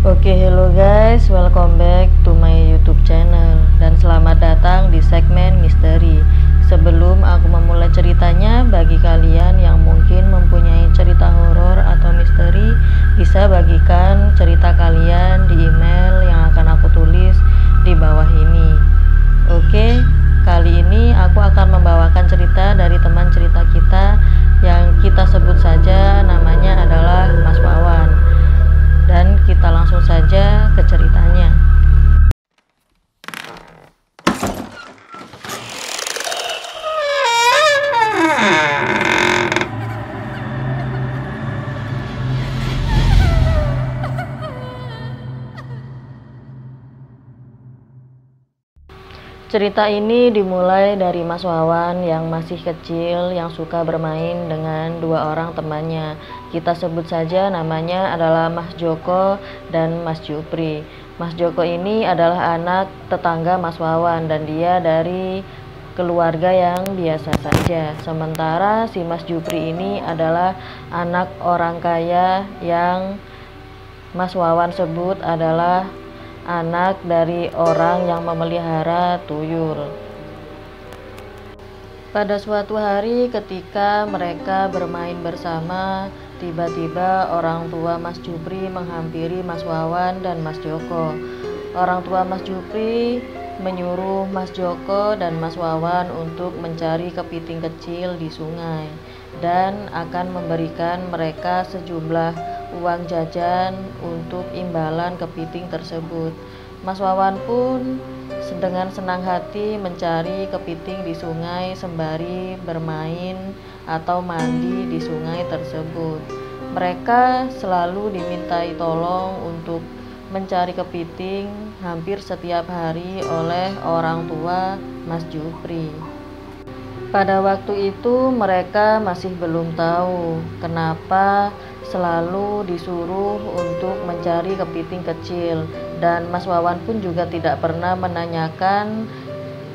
Oke, hello guys, welcome back to my YouTube channel dan selamat datang di segmen misteri. Sebelum aku memulai ceritanya, bagi kalian yang mungkin mempunyai cerita horor atau misteri, bisa bagikan cerita kalian di email yang akan aku tulis di bawah ini. Oke, kali ini aku akan membawakan cerita dari teman cerita kita yang kita sebut saja namanya adalah Mas Wawan. Dan kita langsung saja ke ceritanya. Cerita ini dimulai dari Mas Wawan yang masih kecil yang suka bermain dengan dua orang temannya. Kita sebut saja namanya adalah Mas Joko dan Mas Jupri. Mas Joko ini adalah anak tetangga Mas Wawan dan dia dari keluarga yang biasa saja. Sementara si Mas Jupri ini adalah anak orang kaya yang Mas Wawan sebut adalah anak dari orang yang memelihara tuyul. Pada suatu hari ketika mereka bermain bersama, tiba-tiba orang tua Mas Jupri menghampiri Mas Wawan dan Mas Joko. Orang tua Mas Jupri menyuruh Mas Joko dan Mas Wawan untuk mencari kepiting kecil di sungai dan akan memberikan mereka sejumlah uang jajan untuk imbalan kepiting tersebut. Mas Wawan pun dengan senang hati mencari kepiting di sungai sembari bermain atau mandi di sungai tersebut. Mereka selalu dimintai tolong untuk mencari kepiting hampir setiap hari oleh orang tua Mas Jupri. Pada waktu itu mereka masih belum tahu kenapa selalu disuruh untuk mencari kepiting kecil, dan Mas Wawan pun juga tidak pernah menanyakan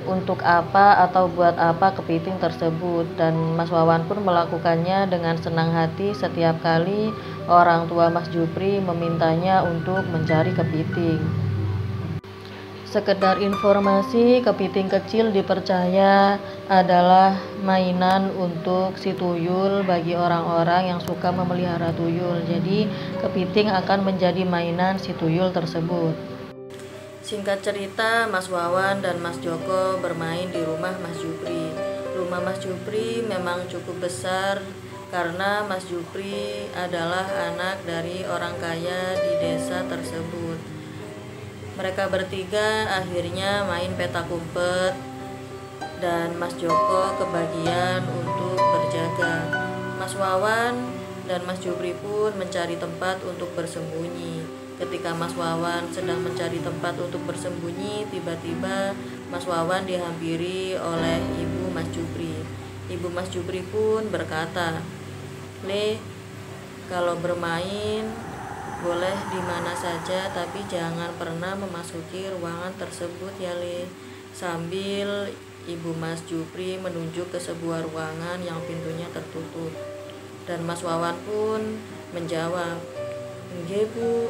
untuk apa atau buat apa kepiting tersebut, dan Mas Wawan pun melakukannya dengan senang hati setiap kali orang tua Mas Jupri memintanya untuk mencari kepiting. Sekedar informasi, kepiting kecil dipercaya adalah mainan untuk si tuyul bagi orang-orang yang suka memelihara tuyul. Jadi, kepiting akan menjadi mainan si tuyul tersebut. Singkat cerita, Mas Wawan dan Mas Joko bermain di rumah Mas Jupri. Rumah Mas Jupri memang cukup besar karena Mas Jupri adalah anak dari orang kaya di desa tersebut. Mereka bertiga akhirnya main petak umpet dan Mas Joko kebagian untuk berjaga. Mas Wawan dan Mas Jupri pun mencari tempat untuk bersembunyi. Ketika Mas Wawan sedang mencari tempat untuk bersembunyi, tiba-tiba Mas Wawan dihampiri oleh ibu Mas Jupri. Ibu Mas Jupri pun berkata, "Le, kalau bermain boleh di mana saja, tapi jangan pernah memasuki ruangan tersebut ya Le." Sambil ibu Mas Jupri menunjuk ke sebuah ruangan yang pintunya tertutup. Dan Mas Wawan pun menjawab, "Nggih, Bu."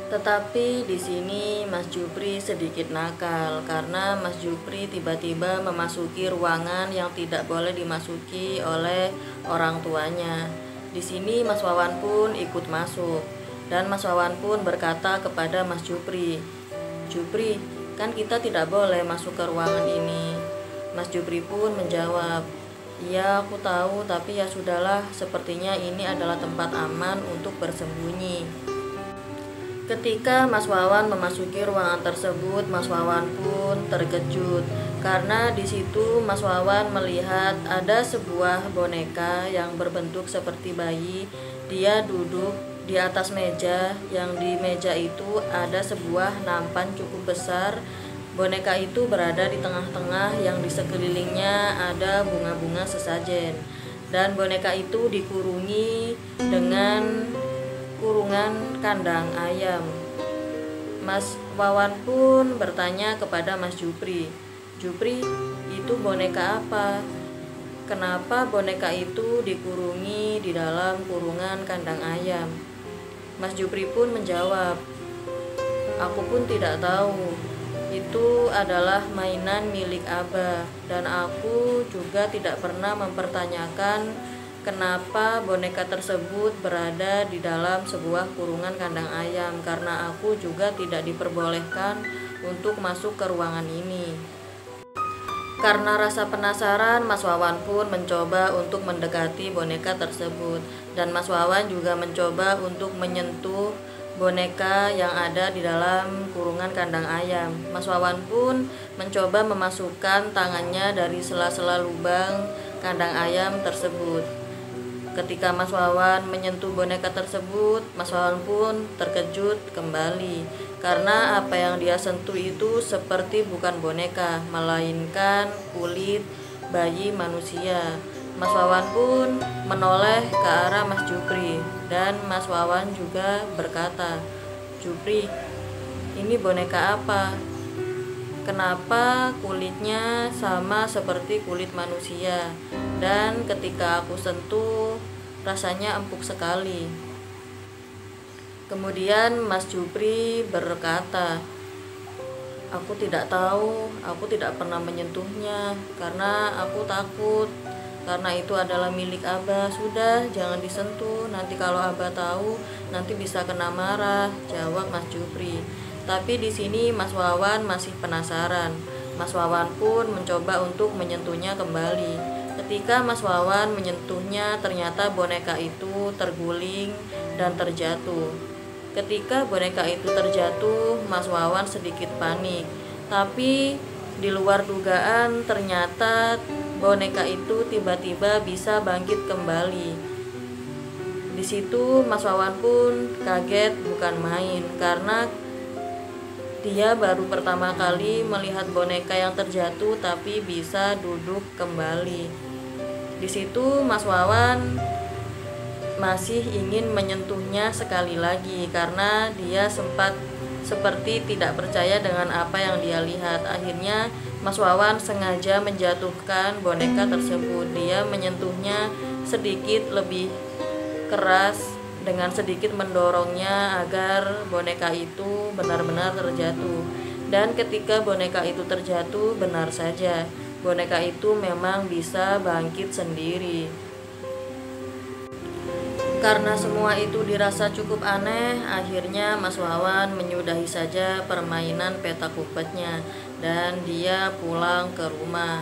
Tetapi di sini Mas Jupri sedikit nakal karena Mas Jupri tiba-tiba memasuki ruangan yang tidak boleh dimasuki oleh orang tuanya. Di sini Mas Wawan pun ikut masuk dan Mas Wawan pun berkata kepada Mas Jupri, "Jupri, kan kita tidak boleh masuk ke ruangan ini." Mas Jupri pun menjawab, "Iya, aku tahu, tapi ya sudahlah, sepertinya ini adalah tempat aman untuk bersembunyi." Ketika Mas Wawan memasuki ruangan tersebut, Mas Wawan pun terkejut karena di situ Mas Wawan melihat ada sebuah boneka yang berbentuk seperti bayi. Dia duduk di atas meja, yang di meja itu ada sebuah nampan cukup besar. Boneka itu berada di tengah-tengah, yang di sekelilingnya ada bunga-bunga sesajen. Dan boneka itu dikurungi dengan kurungan kandang ayam. Mas Wawan pun bertanya kepada Mas Jupri, "Jupri, itu boneka apa? Kenapa boneka itu dikurungi di dalam kurungan kandang ayam?" Mas Jupri pun menjawab, "Aku pun tidak tahu. Itu adalah mainan milik Abah, dan aku juga tidak pernah mempertanyakan kenapa boneka tersebut berada di dalam sebuah kurungan kandang ayam, karena aku juga tidak diperbolehkan untuk masuk ke ruangan ini." Karena rasa penasaran, Mas Wawan pun mencoba untuk mendekati boneka tersebut, dan Mas Wawan juga mencoba untuk menyentuh boneka yang ada di dalam kurungan kandang ayam. Mas Wawan pun mencoba memasukkan tangannya dari sela-sela lubang kandang ayam tersebut. Ketika Mas Wawan menyentuh boneka tersebut, Mas Wawan pun terkejut kembali karena apa yang dia sentuh itu seperti bukan boneka, melainkan kulit bayi manusia. Mas Wawan pun menoleh ke arah Mas Jupri, dan Mas Wawan juga berkata, "Jupri, ini boneka apa? Kenapa kulitnya sama seperti kulit manusia? Dan ketika aku sentuh, rasanya empuk sekali." Kemudian Mas Jupri berkata, "Aku tidak tahu, aku tidak pernah menyentuhnya karena aku takut. Karena itu adalah milik Abah. Sudah, jangan disentuh. Nanti kalau Abah tahu, nanti bisa kena marah," jawab Mas Jupri. Tapi di sini Mas Wawan masih penasaran. Mas Wawan pun mencoba untuk menyentuhnya kembali. Ketika Mas Wawan menyentuhnya, ternyata boneka itu terguling dan terjatuh. Ketika boneka itu terjatuh, Mas Wawan sedikit panik. Tapi di luar dugaan, ternyata boneka itu tiba-tiba bisa bangkit kembali. Di situ Mas Wawan pun kaget bukan main, karena dia baru pertama kali melihat boneka yang terjatuh tapi bisa duduk kembali. Di situ Mas Wawan masih ingin menyentuhnya sekali lagi karena dia sempat seperti tidak percaya dengan apa yang dia lihat. Akhirnya Mas Wawan sengaja menjatuhkan boneka tersebut. Dia menyentuhnya sedikit lebih keras dengan sedikit mendorongnya agar boneka itu benar-benar terjatuh. Dan ketika boneka itu terjatuh, benar saja boneka itu memang bisa bangkit sendiri. Karena semua itu dirasa cukup aneh, akhirnya Mas Wawan menyudahi saja permainan petak umpetnya dan dia pulang ke rumah.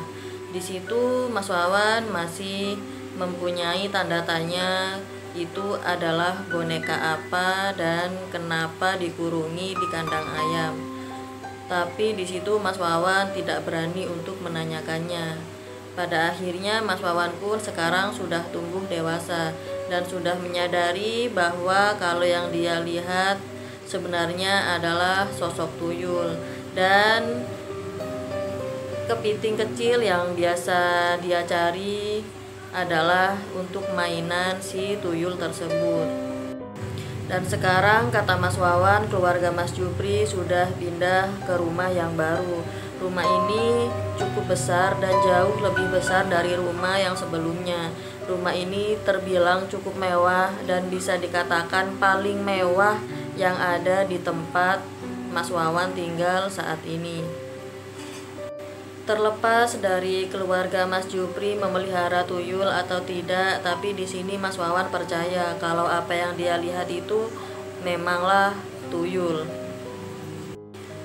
Di situ Mas Wawan masih mempunyai tanda tanya, itu adalah boneka apa dan kenapa dikurungi di kandang ayam. Tapi di situ Mas Wawan tidak berani untuk menanyakannya. Pada akhirnya Mas Wawan pun sekarang sudah tumbuh dewasa dan sudah menyadari bahwa kalau yang dia lihat sebenarnya adalah sosok tuyul dan kepiting kecil yang biasa dia cari adalah untuk mainan si tuyul tersebut. Dan sekarang kata Mas Wawan, keluarga Mas Jupri sudah pindah ke rumah yang baru. Rumah ini cukup besar dan jauh lebih besar dari rumah yang sebelumnya. Rumah ini terbilang cukup mewah dan bisa dikatakan paling mewah yang ada di tempat Mas Wawan tinggal saat ini. Terlepas dari keluarga Mas Jupri memelihara tuyul atau tidak, tapi di sini Mas Wawan percaya kalau apa yang dia lihat itu memanglah tuyul.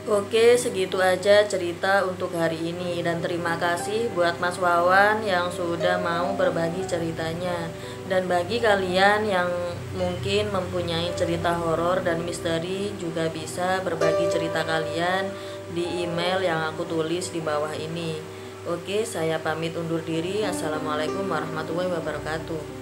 Oke, segitu aja cerita untuk hari ini, dan terima kasih buat Mas Wawan yang sudah mau berbagi ceritanya. Dan bagi kalian yang mungkin mempunyai cerita horor dan misteri, juga bisa berbagi cerita kalian di email yang aku tulis di bawah ini. Oke, saya pamit undur diri. Assalamualaikum warahmatullahi wabarakatuh.